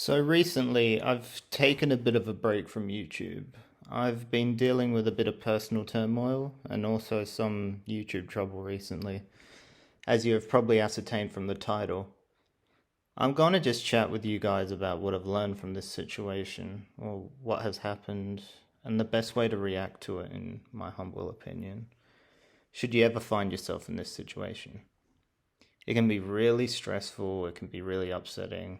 So recently, I've taken a bit of a break from YouTube. I've been dealing with a bit of personal turmoil and also some YouTube trouble recently, as you have probably ascertained from the title. I'm going to just chat with you guys about what I've learned from this situation, or what has happened, and the best way to react to it, in my humble opinion, should you ever find yourself in this situation. It can be really stressful, it can be really upsetting.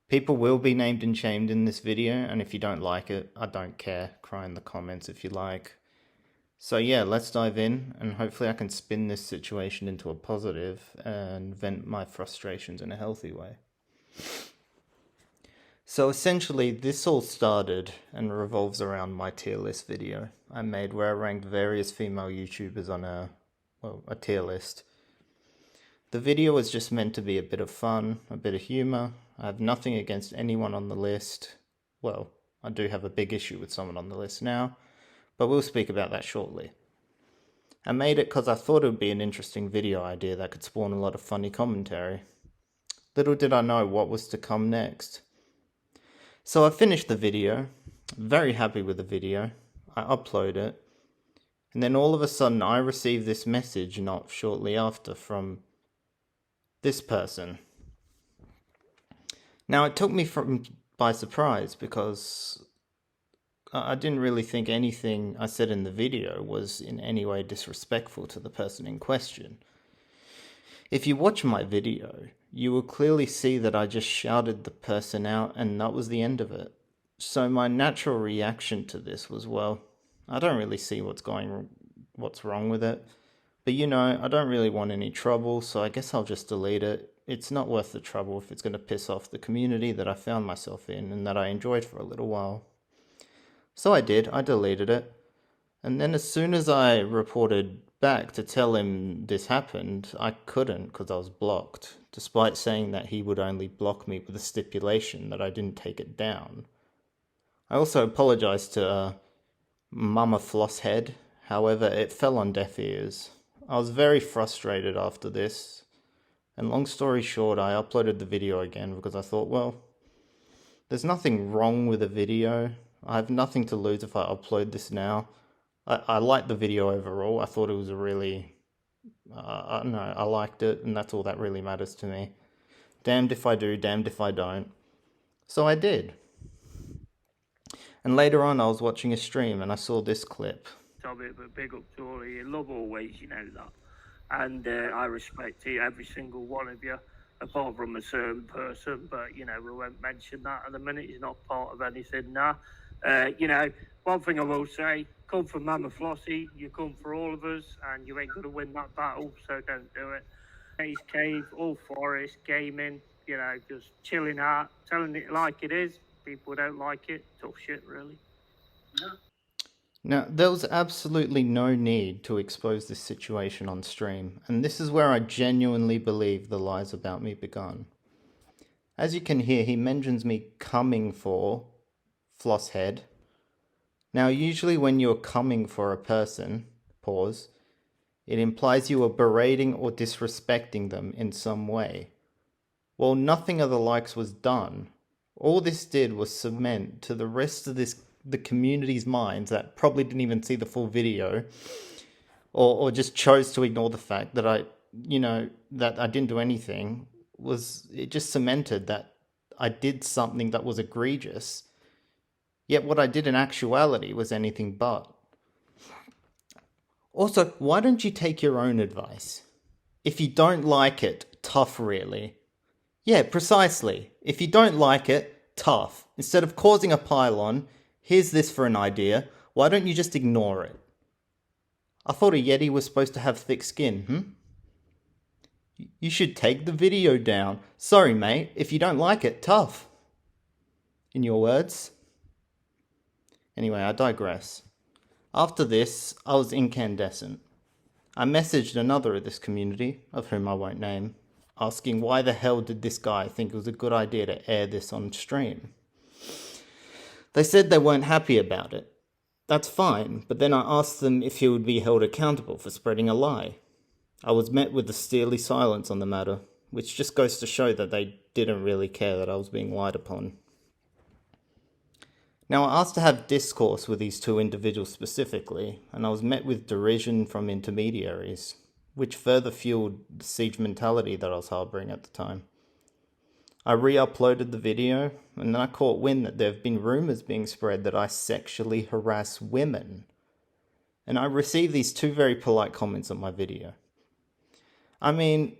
People will be named and shamed in this video, and if you don't like it, I don't care. Cry in the comments if you like. So yeah, let's dive in, and hopefully I can spin this situation into a positive and vent my frustrations in a healthy way. So essentially, this all started and revolves around my tier list video I made where I ranked various female YouTubers on a tier list. The video was just meant to be a bit of fun, a bit of humor. I have nothing against anyone on the list. Well, I do have a big issue with someone on the list now, but we'll speak about that shortly. I made it because I thought it would be an interesting video idea that could spawn a lot of funny commentary. Little did I know what was to come next. So I finished the video, very happy with the video. I upload it, and then all of a sudden I receive this message not shortly after from this person. Now, it took me by surprise because I didn't really think anything I said in the video was in any way disrespectful to the person in question. If you watch my video, you will clearly see that I just shouted the person out and that was the end of it. So my natural reaction to this was, well, I don't really see what's wrong with it. But I don't really want any trouble, so I guess I'll just delete it. It's not worth the trouble if it's going to piss off the community that I found myself in and that I enjoyed for a little while. So I did, I deleted it. And then as soon as I reported back to tell him this happened, I couldn't because I was blocked, despite saying that he would only block me with a stipulation that I didn't take it down. I also apologized to Mama Flosshead, however, it fell on deaf ears. I was very frustrated after this, and long story short, I uploaded the video again because I thought, well, there's nothing wrong with the video. I have nothing to lose if I upload this now. I liked the video overall. I thought it was a really, I don't know, I liked it, and that's all that really matters to me. Damned if I do, damned if I don't. So I did. And later on, I was watching a stream and I saw this clip. But big up to all of you. Love always, you know that. And I respect every single one of you, apart from a certain person. But, we won't mention that at the minute. He's not part of anything now. One thing I will say, come for Mama Flossie. You come for all of us, and you ain't going to win that battle, so don't do it. Ace Cave, all forest, gaming, just chilling out, telling it like it is. People don't like it. Tough shit, really. Yeah. Now, there was absolutely no need to expose this situation on stream, and this is where I genuinely believe the lies about me begun. As you can hear, he mentions me coming for Flosshead. Now, usually when you're coming for a person, pause, it implies you are berating or disrespecting them in some way. Well, nothing of the likes was done. All this did was cement to the rest of the community's minds that probably didn't even see the full video or just chose to ignore the fact that I didn't do anything. It just cemented that I did something that was egregious, yet what I did in actuality was anything but. Also, why don't you take your own advice? If you don't like it, tough really. Yeah, precisely. If you don't like it, tough. Instead of causing a pile-on, here's this for an idea. Why don't you just ignore it? I thought a Yeti was supposed to have thick skin, You should take the video down. Sorry, mate. If you don't like it, tough. In your words. Anyway, I digress. After this, I was incandescent. I messaged another of this community, of whom I won't name, asking why the hell did this guy think it was a good idea to air this on stream. They said they weren't happy about it. That's fine, but then I asked them if he would be held accountable for spreading a lie. I was met with a steely silence on the matter, which just goes to show that they didn't really care that I was being lied upon. Now, I asked to have discourse with these two individuals specifically, and I was met with derision from intermediaries, which further fueled the siege mentality that I was harboring at the time. I re-uploaded the video, and then I caught wind that there have been rumors being spread that I sexually harass women. And I received these two very polite comments on my video. I mean,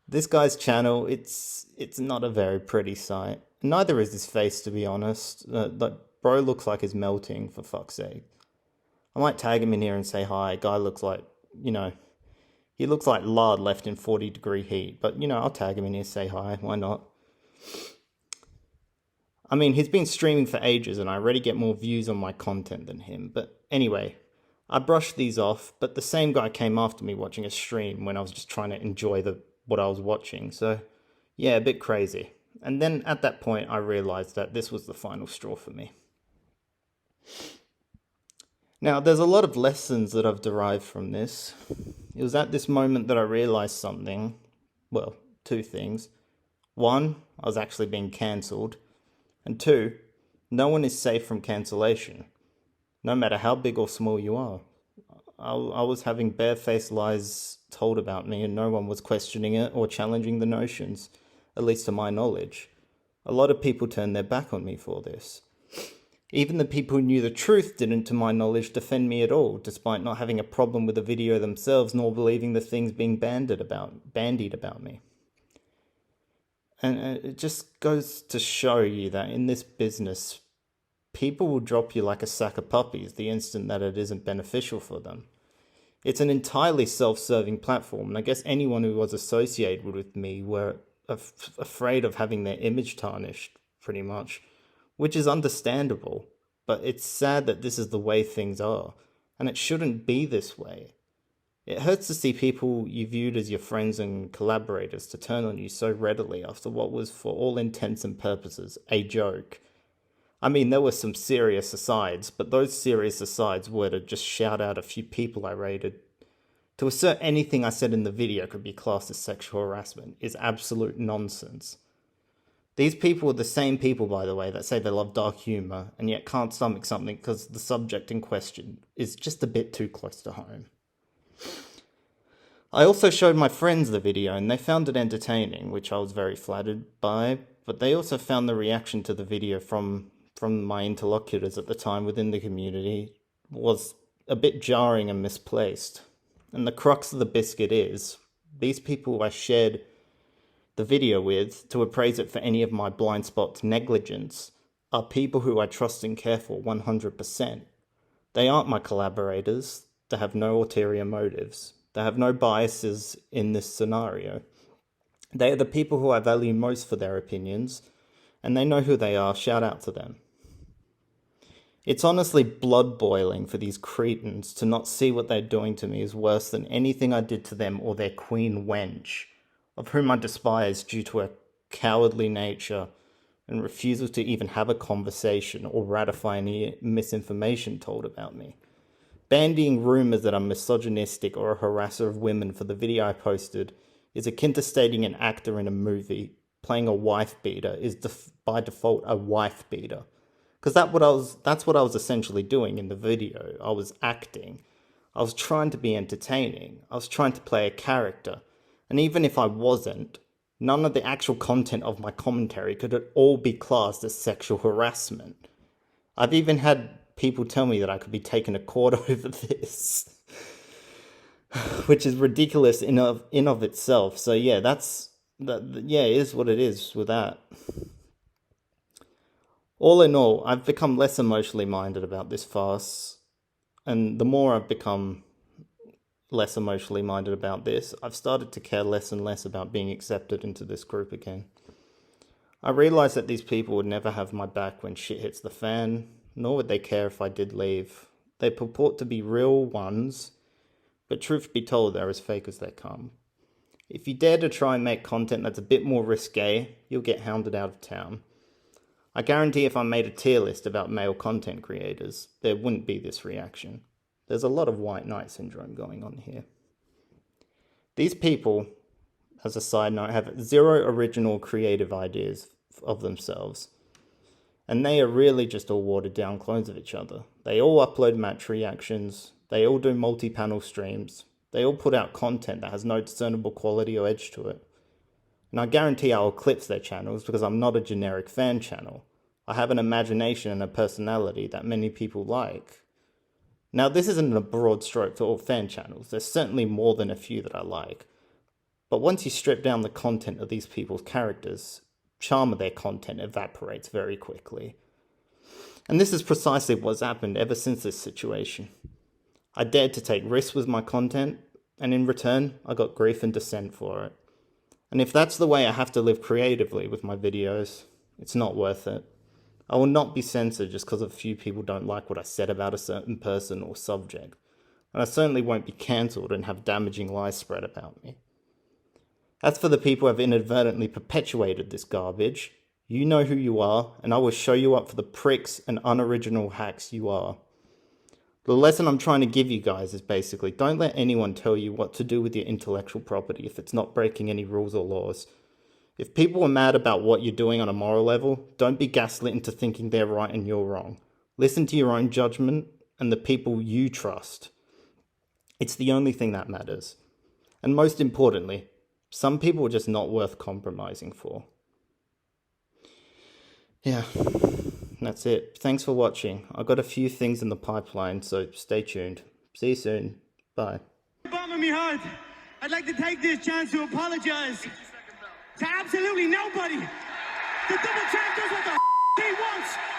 this guy's channel, it's not a very pretty sight. Neither is his face, to be honest. Bro looks like he's melting, for fuck's sake. I might tag him in here and say hi. Guy looks like, he looks like lard left in 40-degree heat. But, I'll tag him in here, say hi. Why not? I mean, he's been streaming for ages and I already get more views on my content than him. But anyway, I brushed these off. But the same guy came after me watching a stream when I was just trying to enjoy what I was watching. So, yeah, a bit crazy. And then at that point, I realized that this was the final straw for me. Now, there's a lot of lessons that I've derived from this. It was at this moment that I realized something. Well, two things. One, I was actually being cancelled. And two, no one is safe from cancellation, no matter how big or small you are. I was having barefaced lies told about me and no one was questioning it or challenging the notions, at least to my knowledge. A lot of people turned their back on me for this. Even the people who knew the truth didn't, to my knowledge, defend me at all, despite not having a problem with the video themselves nor believing the things being bandied about me. And it just goes to show you that in this business, people will drop you like a sack of puppies the instant that it isn't beneficial for them. It's an entirely self-serving platform, and I guess anyone who was associated with me were afraid of having their image tarnished, pretty much, which is understandable, but it's sad that this is the way things are, and it shouldn't be this way. It hurts to see people you viewed as your friends and collaborators to turn on you so readily after what was, for all intents and purposes, a joke. I mean, there were some serious asides, but those serious asides were to just shout out a few people I rated. To assert anything I said in the video could be classed as sexual harassment is absolute nonsense. These people are the same people, by the way, that say they love dark humour and yet can't stomach something because the subject in question is just a bit too close to home. I also showed my friends the video and they found it entertaining, which I was very flattered by, but they also found the reaction to the video from my interlocutors at the time within the community was a bit jarring and misplaced. And the crux of the biscuit is, these people I shared the video with to appraise it for any of my blind spots negligence are people who I trust and care for 100%. They aren't my collaborators. They have no ulterior motives. They have no biases in this scenario. They are the people who I value most for their opinions, and they know who they are. Shout out to them. It's honestly blood boiling for these cretins to not see what they're doing to me is worse than anything I did to them or their queen wench, of whom I despise due to her cowardly nature and refusal to even have a conversation or ratify any misinformation told about me. Bandying rumours that I'm misogynistic or a harasser of women for the video I posted is akin to stating an actor in a movie playing a wife beater is by default a wife beater. Because that's what I was essentially doing in the video. I was acting. I was trying to be entertaining. I was trying to play a character. And even if I wasn't, none of the actual content of my commentary could at all be classed as sexual harassment. I've even had people tell me that I could be taken to court over this, which is ridiculous in of itself. So yeah, it is what it is with that. All in all, I've become less emotionally minded about this farce, and the more I've become less emotionally minded about this, I've started to care less and less about being accepted into this group again. I realised that these people would never have my back when shit hits the fan, nor would they care if I did leave. They purport to be real ones, but truth be told, they're as fake as they come. If you dare to try and make content that's a bit more risque, you'll get hounded out of town. I guarantee if I made a tier list about male content creators, there wouldn't be this reaction. There's a lot of white knight syndrome going on here. These people as a side note, have zero original creative ideas of themselves. And they are really just all watered down clones of each other. They all upload match reactions, they all do multi-panel streams, they all put out content that has no discernible quality or edge to it. And I guarantee I'll eclipse their channels because I'm not a generic fan channel. I have an imagination and a personality that many people like. Now, this isn't a broad stroke for all fan channels. There's certainly more than a few that I like. But once you strip down the content of these people's characters, charm of their content evaporates very quickly. And this is precisely what's happened ever since this situation. I dared to take risks with my content, and in return, I got grief and dissent for it. And if that's the way I have to live creatively with my videos, it's not worth it. I will not be censored just because a few people don't like what I said about a certain person or subject. And I certainly won't be cancelled and have damaging lies spread about me. As for the people who have inadvertently perpetuated this garbage, you know who you are, and I will show you up for the pricks and unoriginal hacks you are. The lesson I'm trying to give you guys is basically, don't let anyone tell you what to do with your intellectual property if it's not breaking any rules or laws. If people are mad about what you're doing on a moral level, don't be gaslit into thinking they're right and you're wrong. Listen to your own judgment and the people you trust. It's the only thing that matters. And most importantly, some people are just not worth compromising for. Yeah, that's it. Thanks for watching. I've got a few things in the pipeline, so stay tuned. See you soon. Bye. Bombing me hard. I'd like to take this chance to apologize to absolutely nobody. The double champ does what the he wants.